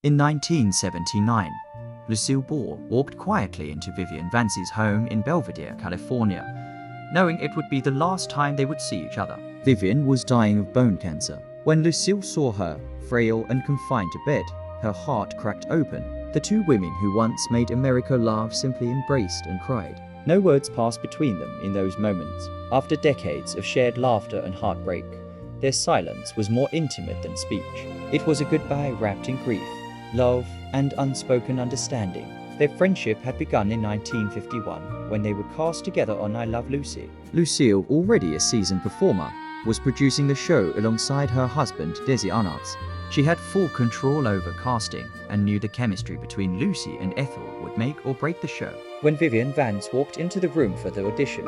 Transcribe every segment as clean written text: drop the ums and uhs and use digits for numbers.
In 1979, Lucille Ball walked quietly into Vivian Vance's home in Belvedere, California, knowing it would be the last time they would see each other. Vivian was dying of bone cancer. When Lucille saw her, frail and confined to bed, her heart cracked open. The two women who once made America laugh simply embraced and cried. No words passed between them in those moments. After decades of shared laughter and heartbreak, their silence was more intimate than speech. It was a goodbye wrapped in grief, love, and unspoken understanding. Their friendship had begun in 1951 when they were cast together on I Love Lucy. Lucille, already a seasoned performer, was producing the show alongside her husband, Desi Arnaz. She had full control over casting and knew the chemistry between Lucy and Ethel would make or break the show. When Vivian Vance walked into the room for the audition,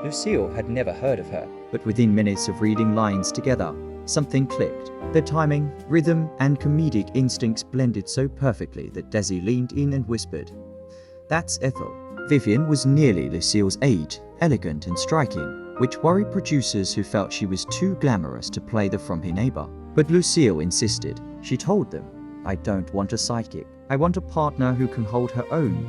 Lucille had never heard of her, but within minutes of reading lines together, something clicked. Their timing, rhythm, and comedic instincts blended so perfectly that Desi leaned in and whispered, "That's Ethel." Vivian was nearly Lucille's age, elegant and striking, which worried producers who felt she was too glamorous to play the frumpy neighbor. But Lucille insisted. She told them, "I don't want a sidekick. I want a partner who can hold her own."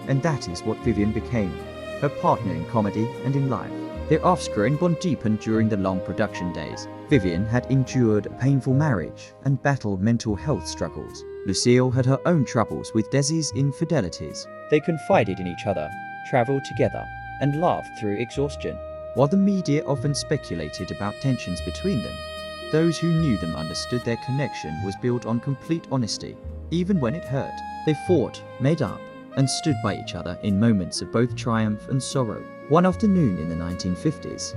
And that is what Vivian became, her partner in comedy and in life. Their off-screen bond deepened during the long production days. Vivian had endured a painful marriage and battled mental health struggles. Lucille had her own troubles with Desi's infidelities. They confided in each other, traveled together, and laughed through exhaustion. While the media often speculated about tensions between them, those who knew them understood their connection was built on complete honesty. Even when it hurt, they fought, made up, and stood by each other in moments of both triumph and sorrow. One afternoon in the 1950s,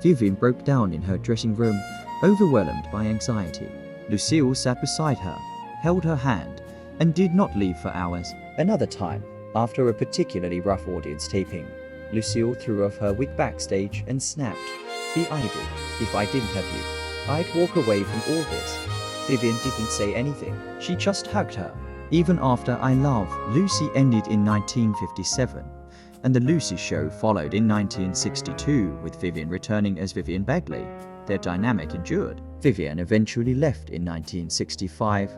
Vivian broke down in her dressing room, overwhelmed by anxiety. Lucille sat beside her, held her hand, and did not leave for hours. Another time, after a particularly rough audience taping, Lucille threw off her wig backstage and snapped, "V.I.V., if I didn't have you, I'd walk away from all this." Vivian didn't say anything. She just hugged her. Even after I Love Lucy ended in 1957, and The Lucy Show followed in 1962 with Vivian returning as Vivian Bagley, their dynamic endured. Vivian eventually left in 1965,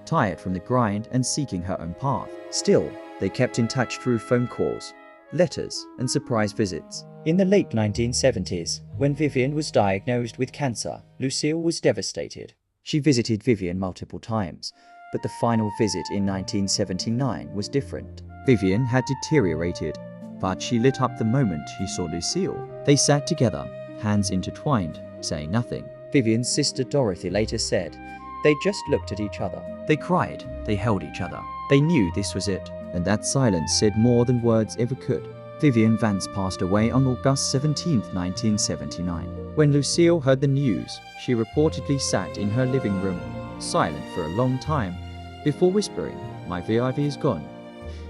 tired from the grind and seeking her own path. Still, they kept in touch through phone calls, letters, and surprise visits. In the late 1970s, when Vivian was diagnosed with cancer, Lucille was devastated. She visited Vivian multiple times, but the final visit in 1979 was different. Vivian had deteriorated, but she lit up the moment she saw Lucille. They sat together, hands intertwined, saying nothing. Vivian's sister Dorothy later said, "They just looked at each other. They cried, they held each other. They knew this was it, and that silence said more than words ever could." Vivian Vance passed away on August 17, 1979. When Lucille heard the news, she reportedly sat in her living room, silent for a long time, before whispering, "My V.I.V. is gone."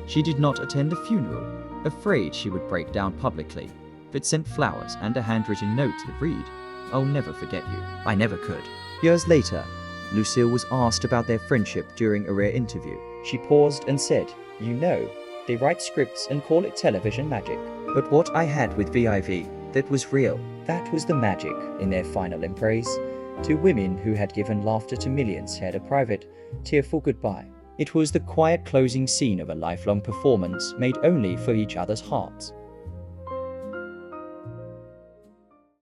She did not attend the funeral, afraid she would break down publicly, but sent flowers and a handwritten note that read, "I'll never forget you. I never could." Years later, Lucille was asked about their friendship during a rare interview. She paused and said, "You know, they write scripts and call it television magic. But what I had with V.I.V., that was real. That was the magic in their final embrace. Two women who had given laughter to millions had a private, tearful goodbye. It was the quiet closing scene of a lifelong performance made only for each other's hearts."